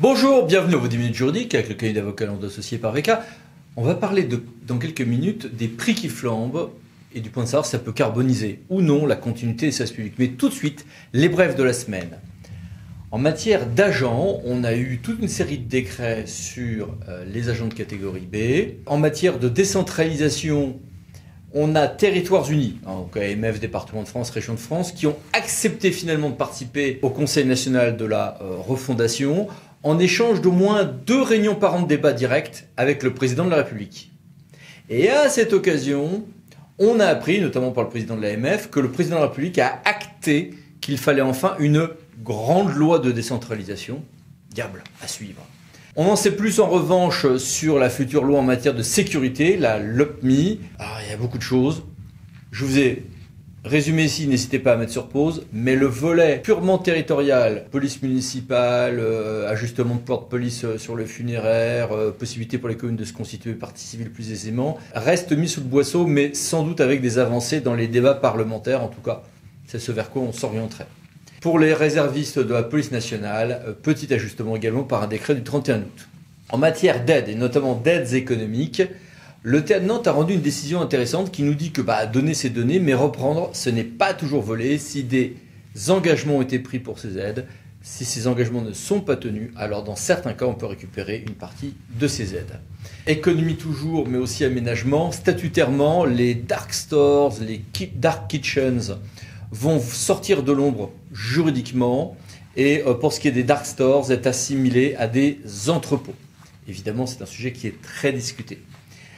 Bonjour, bienvenue à vos 10 minutes juridiques avec le cabinet d'avocats associé par VK. On va parler dans quelques minutes des prix qui flambent et du point de savoir si ça peut carboniser ou non la continuité des services publics. Mais tout de suite, les brèves de la semaine. En matière d'agents, on a eu toute une série de décrets sur les agents de catégorie B. En matière de décentralisation, on a Territoires Unis, donc AMF, Département de France, Région de France, qui ont accepté finalement de participer au Conseil national de la refondation en échange d'au moins 2 réunions par an de débat direct avec le président de la République. Et à cette occasion, on a appris, notamment par le président de l'AMF, que le président de la République a acté qu'il fallait enfin une grande loi de décentralisation. Diable, à suivre. On en sait plus en revanche sur la future loi en matière de sécurité, la LOPMI. Alors, il y a beaucoup de choses. Je vous ai résumé ici, n'hésitez pas à mettre sur pause, mais le volet purement territorial, police municipale, ajustement de pouvoir de police sur le funéraire, possibilité pour les communes de se constituer partie civile plus aisément, reste mis sous le boisseau, mais sans doute avec des avancées dans les débats parlementaires. En tout cas, c'est ce vers quoi on s'orienterait. Pour les réservistes de la police nationale, petit ajustement également par un décret du 31 août. En matière d'aide, et notamment d'aides économiques, le TEA de Nantes a rendu une décision intéressante qui nous dit que donner c'est donner, mais reprendre, ce n'est pas toujours voler. Si des engagements ont été pris pour ces aides, si ces engagements ne sont pas tenus, alors dans certains cas, on peut récupérer une partie de ces aides. Économie toujours, mais aussi aménagement. Statutairement, les dark stores, les dark kitchens vont sortir de l'ombre juridiquement et pour ce qui est des dark stores, être assimilés à des entrepôts. Évidemment, c'est un sujet qui est très discuté.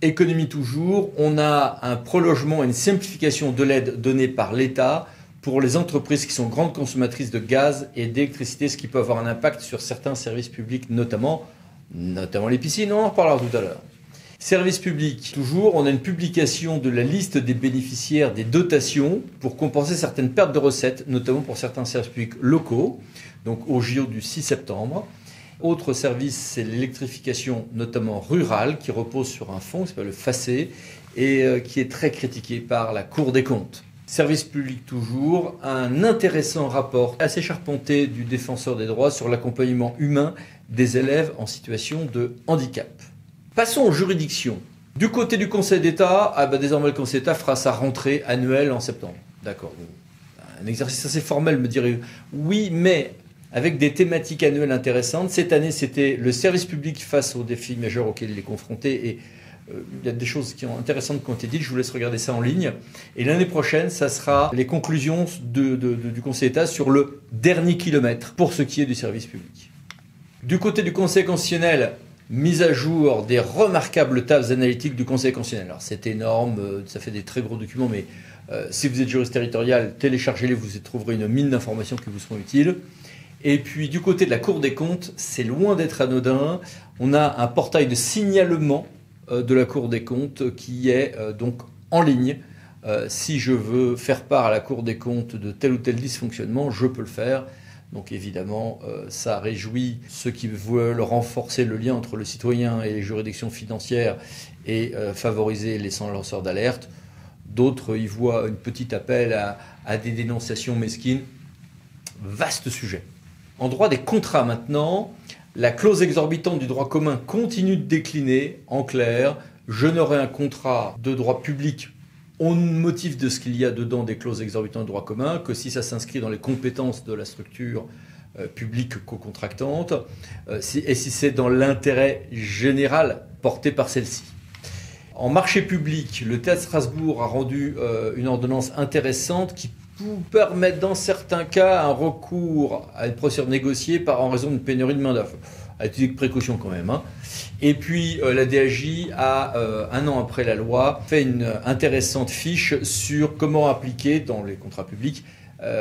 Économie toujours, on a un prolongement et une simplification de l'aide donnée par l'État pour les entreprises qui sont grandes consommatrices de gaz et d'électricité, ce qui peut avoir un impact sur certains services publics, notamment les piscines, on en reparlera tout à l'heure. Service public, toujours, on a une publication de la liste des bénéficiaires des dotations pour compenser certaines pertes de recettes, notamment pour certains services publics locaux, donc au JO du 6 septembre. Autre service, c'est l'électrification, notamment rurale, qui repose sur un fonds qui s'appelle le FACÉ et qui est très critiqué par la Cour des comptes. Service public toujours, un intéressant rapport assez charpenté du défenseur des droits sur l'accompagnement humain des élèves en situation de handicap. Passons aux juridictions. Du côté du Conseil d'État, désormais le Conseil d'État fera sa rentrée annuelle en septembre. D'accord. Un exercice assez formel me dirait oui, mais avec des thématiques annuelles intéressantes. Cette année, c'était le service public face aux défis majeurs auxquels il est confronté. Et il y a des choses intéressantes qui ont été dites. Je vous laisse regarder ça en ligne. Et l'année prochaine, ça sera les conclusions du Conseil d'État sur le dernier kilomètre pour ce qui est du service public. Du côté du Conseil constitutionnel, mise à jour des remarquables tables analytiques du Conseil constitutionnel. Alors c'est énorme, ça fait des très gros documents, mais si vous êtes juriste territorial, téléchargez-les, vous y trouverez une mine d'informations qui vous seront utiles. Et puis du côté de la Cour des comptes, c'est loin d'être anodin. On a un portail de signalement de la Cour des comptes qui est donc en ligne. Si je veux faire part à la Cour des comptes de tel ou tel dysfonctionnement, je peux le faire. Donc évidemment, ça réjouit ceux qui veulent renforcer le lien entre le citoyen et les juridictions financières et favoriser les lanceurs d'alerte. D'autres y voient un petit appel à des dénonciations mesquines. Vaste sujet. En droit des contrats maintenant, la clause exorbitante du droit commun continue de décliner. En clair, je n'aurai un contrat de droit public au motif de ce qu'il y a dedans des clauses exorbitantes de droit commun que si ça s'inscrit dans les compétences de la structure publique co-contractante et si c'est dans l'intérêt général porté par celle-ci. En marché public, le TEA de Strasbourg a rendu une ordonnance intéressante qui vous permettre dans certains cas un recours à une procédure négociée en raison d'une pénurie de main-d'œuvre. À utiliser de précaution quand même. Et puis la DAJ a, un an après la loi, fait une intéressante fiche sur comment appliquer dans les contrats publics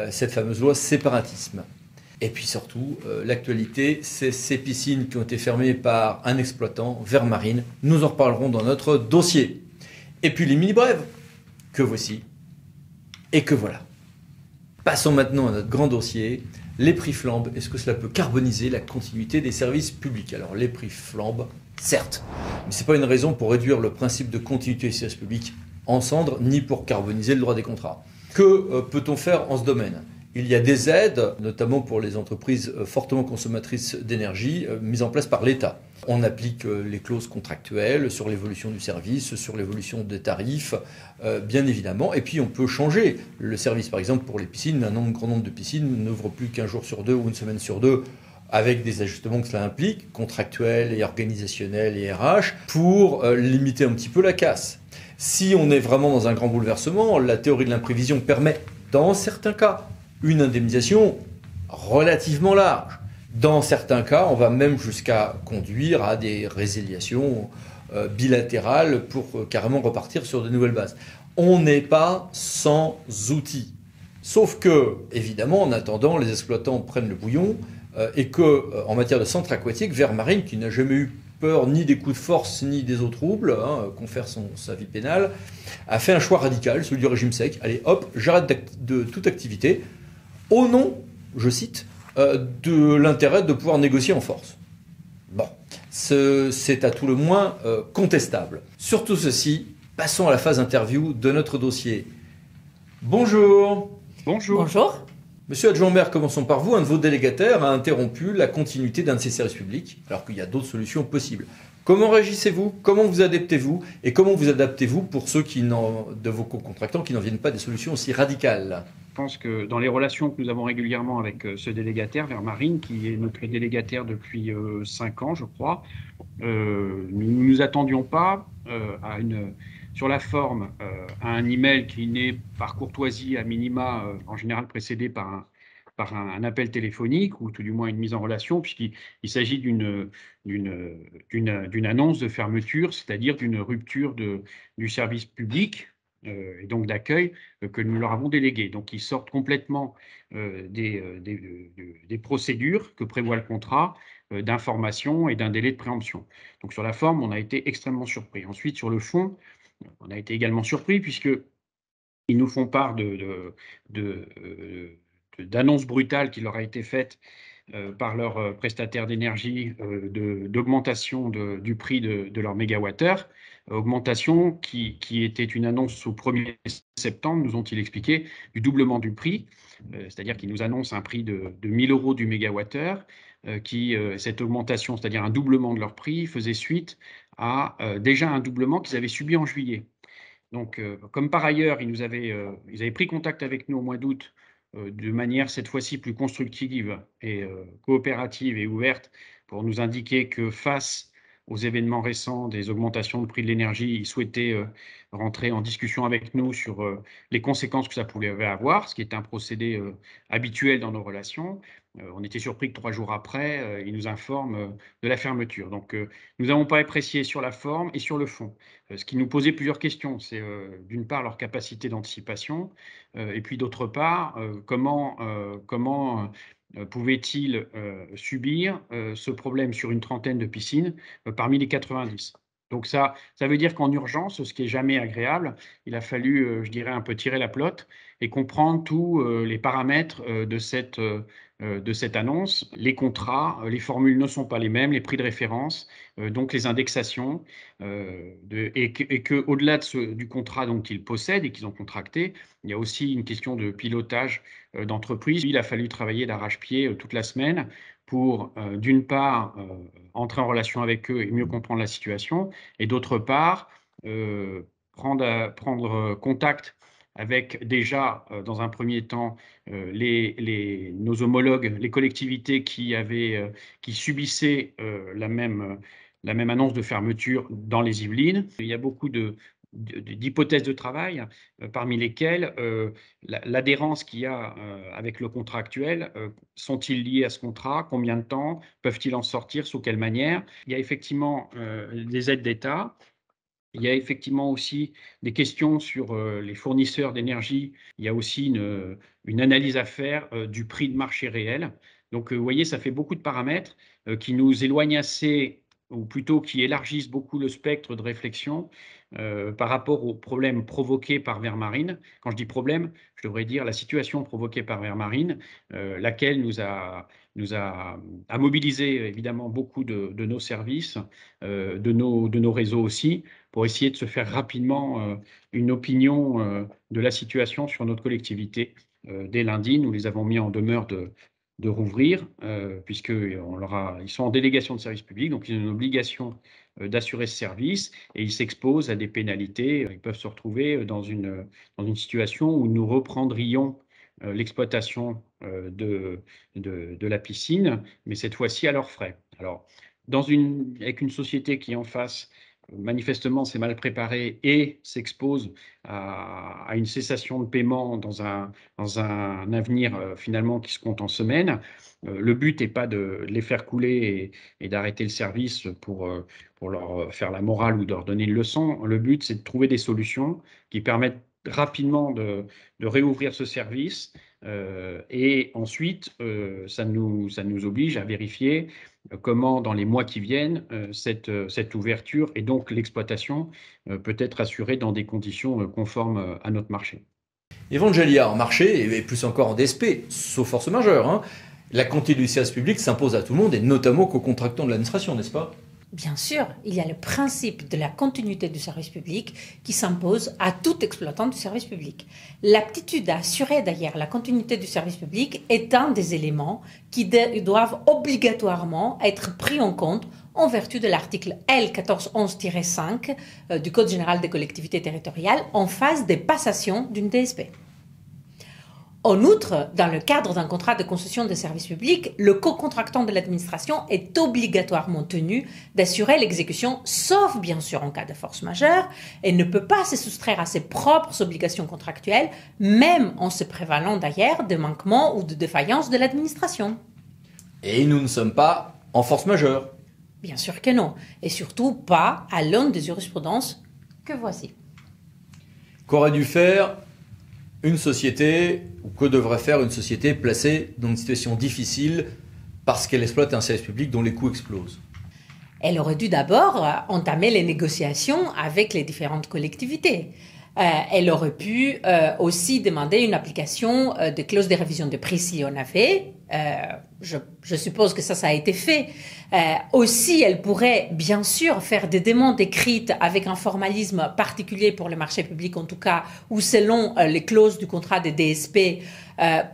cette fameuse loi séparatisme. Et puis surtout, l'actualité, c'est ces piscines qui ont été fermées par un exploitant, Vermarine. Nous en reparlerons dans notre dossier. Et puis les mini-brèves, que voici et que voilà. Passons maintenant à notre grand dossier. Les prix flambent. Est-ce que cela peut carboniser la continuité des services publics? Alors les prix flambent, certes, mais ce n'est pas une raison pour réduire le principe de continuité des services publics en cendres, ni pour carboniser le droit des contrats. Que peut-on faire en ce domaine? Il y a des aides, notamment pour les entreprises fortement consommatrices d'énergie, mises en place par l'État. On applique les clauses contractuelles sur l'évolution du service, sur l'évolution des tarifs, bien évidemment. Et puis on peut changer le service. Par exemple, pour les piscines, grand nombre de piscines n'ouvrent plus qu'un jour sur deux ou une semaine sur deux, avec des ajustements que cela implique, contractuels et organisationnels et RH, pour limiter un petit peu la casse. Si on est vraiment dans un grand bouleversement, la théorie de l'imprévision permet, dans certains cas, une indemnisation relativement large. Dans certains cas, on va même jusqu'à conduire à des résiliations bilatérales pour carrément repartir sur de nouvelles bases. On n'est pas sans outils. Sauf que, évidemment, en attendant, les exploitants prennent le bouillon et que, en matière de centre aquatique, Vermarine, qui n'a jamais eu peur ni des coups de force ni des eaux troubles, confère sa vie pénale, a fait un choix radical, celui du régime sec. Allez, hop, j'arrête de toute activité, au nom, je cite, de l'intérêt de pouvoir négocier en force. Bon, c'est à tout le moins contestable. Sur tout ceci, passons à la phase interview de notre dossier. Bonjour. Bonjour. Bonjour. Monsieur Adjoint-Maire, commençons par vous. Un de vos délégataires a interrompu la continuité d'un de ses services publics, alors qu'il y a d'autres solutions possibles. Comment réagissez-vous? Comment vous adaptez-vous? Et comment vous adaptez-vous pour ceux de vos co-contractants qui n'en viennent pas des solutions aussi radicales? Je pense que dans les relations que nous avons régulièrement avec ce délégataire, Vermarine, qui est notre délégataire depuis 5 ans, je crois, nous ne nous attendions pas sur la forme à un email qui n'est par courtoisie à minima en général précédé par un appel téléphonique ou tout du moins une mise en relation, puisqu'il s'agit d'une annonce de fermeture, c'est-à-dire d'une rupture du service public et donc d'accueil que nous leur avons délégué. Donc ils sortent complètement des procédures que prévoit le contrat d'information et d'un délai de préemption. Donc sur la forme, on a été extrêmement surpris. Ensuite, sur le fond, on a été également surpris puisqu'ils nous font part d'annonces brutales qui leur a été faite par leur prestataire d'énergie d'augmentation du prix de leur mégawattheure, augmentation qui était une annonce au 1er septembre, nous ont-ils expliqué, du doublement du prix, c'est-à-dire qu'ils nous annoncent un prix de 1 000 € du mégawattheure, cette augmentation, c'est-à-dire un doublement de leur prix, faisait suite à déjà un doublement qu'ils avaient subi en juillet. Donc, comme par ailleurs, ils avaient pris contact avec nous au mois d'août de manière cette fois-ci plus constructive et coopérative et ouverte pour nous indiquer que face aux événements récents des augmentations de prix de l'énergie, ils souhaitaient rentrer en discussion avec nous sur les conséquences que ça pouvait avoir, ce qui est un procédé habituel dans nos relations. On était surpris que 3 jours après, ils nous informent de la fermeture. Donc, nous n'avons pas apprécié sur la forme et sur le fond. Ce qui nous posait plusieurs questions, c'est d'une part leur capacité d'anticipation, et puis d'autre part, comment pouvaient-ils subir ce problème sur une trentaine de piscines parmi les 90. Donc ça veut dire qu'en urgence, ce qui est jamais agréable, il a fallu, je dirais, un peu tirer la pelote et comprendre tous les paramètres de cette annonce. Les contrats, les formules ne sont pas les mêmes, les prix de référence, donc les indexations, et que au-delà du contrat qu'ils possèdent et qu'ils ont contracté, il y a aussi une question de pilotage d'entreprise. Il a fallu travailler d'arrache-pied toute la semaine pour, d'une part, entrer en relation avec eux et mieux comprendre la situation, et d'autre part, prendre contact avec déjà, dans un premier temps, nos homologues, les collectivités qui subissaient la même annonce de fermeture dans les Yvelines. Il y a beaucoup d'hypothèses de travail, parmi lesquelles l'adhérence qu'il y a avec le contrat actuel. Sont-ils liés à ce contrat? Combien de temps? Peuvent-ils en sortir? Sous quelle manière? Il y a effectivement des aides d'État. Il y a effectivement aussi des questions sur les fournisseurs d'énergie. Il y a aussi une analyse à faire du prix de marché réel. Donc, vous voyez, ça fait beaucoup de paramètres qui nous éloignent assez, ou plutôt qui élargissent beaucoup le spectre de réflexion par rapport aux problèmes provoqués par Vermarine. Quand je dis problème, je devrais dire la situation provoquée par Vermarine, laquelle a mobilisé évidemment beaucoup de nos services, de nos réseaux aussi, pour essayer de se faire rapidement une opinion de la situation sur notre collectivité dès lundi, nous les avons mis en demeure de rouvrir, puisqu'ils sont en délégation de service public, donc ils ont une obligation d'assurer ce service et ils s'exposent à des pénalités. Ils peuvent se retrouver dans une situation où nous reprendrions l'exploitation de la piscine, mais cette fois-ci à leurs frais. Alors, avec une société qui en face, manifestement, s'est mal préparée et s'expose à une cessation de paiement dans un avenir finalement qui se compte en semaines. Le but n'est pas de les faire couler et d'arrêter le service pour leur faire la morale ou de leur donner une leçon. Le but, c'est de trouver des solutions qui permettent rapidement de réouvrir ce service. Et ensuite, ça nous oblige à vérifier comment, dans les mois qui viennent, cette ouverture et donc l'exploitation peut être assurée dans des conditions conformes à notre marché. Evangelia, en marché, et plus encore en DSP, sauf force majeure, hein, la continuité du service public s'impose à tout le monde, et notamment qu'aux contractants de l'administration, n'est-ce pas? Bien sûr, il y a le principe de la continuité du service public qui s'impose à tout exploitant du service public. L'aptitude à assurer d'ailleurs la continuité du service public est un des éléments qui doivent obligatoirement être pris en compte en vertu de l'article L 1411-5 du Code général des collectivités territoriales en phase de passation d'une DSP. En outre, dans le cadre d'un contrat de concession de service public, le co-contractant de l'administration est obligatoirement tenu d'assurer l'exécution, sauf bien sûr en cas de force majeure, et ne peut pas se soustraire à ses propres obligations contractuelles, même en se prévalant d'ailleurs de manquements ou de défaillances de l'administration. Et nous ne sommes pas en force majeure. Bien sûr que non, et surtout pas à l'aune des jurisprudences que voici. Qu'aurait dû faire une société, ou que devrait faire une société placée dans une situation difficile parce qu'elle exploite un service public dont les coûts explosent? Elle aurait dû d'abord entamer les négociations avec les différentes collectivités. Elle aurait pu aussi demander une application de clauses de révision de prix s'il y en avait. Je suppose que ça a été fait. Aussi, elle pourrait bien sûr faire des demandes écrites avec un formalisme particulier pour le marché public en tout cas, ou selon les clauses du contrat de DSP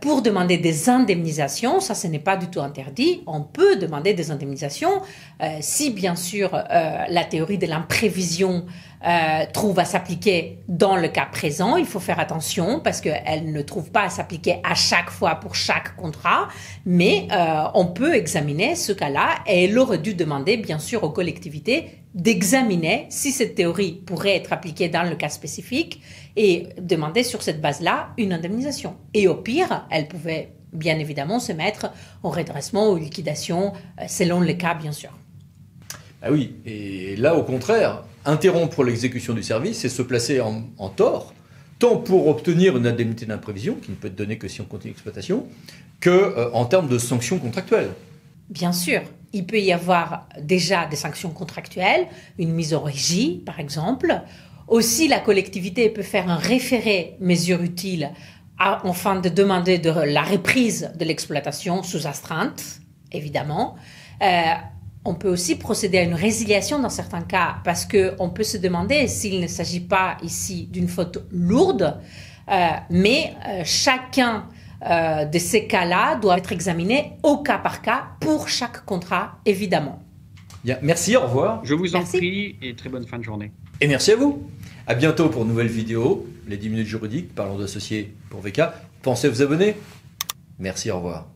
pour demander des indemnisations. Ça, ce n'est pas du tout interdit. On peut demander des indemnisations si bien sûr la théorie de l'imprévision trouve à s'appliquer dans le cas présent. Il faut faire attention parce qu'elle ne trouve pas à s'appliquer à chaque fois pour chaque contrat, mais on peut examiner ce cas-là et elle aurait dû demander bien sûr aux collectivités d'examiner si cette théorie pourrait être appliquée dans le cas spécifique et demander sur cette base-là une indemnisation. Et au pire, elle pouvait bien évidemment se mettre en redressement ou liquidation selon le cas bien sûr. Ah oui, et là au contraire, interrompre l'exécution du service, c'est se placer en tort, tant pour obtenir une indemnité d'imprévision, qui ne peut être donnée que si on continue l'exploitation, qu'en termes de sanctions contractuelles. Bien sûr, il peut y avoir déjà des sanctions contractuelles, une mise en régie par exemple. Aussi, la collectivité peut faire un référé mesure utile afin de demander la reprise de l'exploitation sous astreinte, évidemment. On peut aussi procéder à une résiliation dans certains cas parce qu'on peut se demander s'il ne s'agit pas ici d'une faute lourde, mais chacun de ces cas-là doit être examiné au cas par cas pour chaque contrat, évidemment. Bien, merci, au revoir. Je vous en prie et très bonne fin de journée. Et merci à vous. À bientôt pour une nouvelle vidéo, les 10 minutes juridiques, parlons d'associés pour VK. Pensez à vous abonner. Merci, au revoir.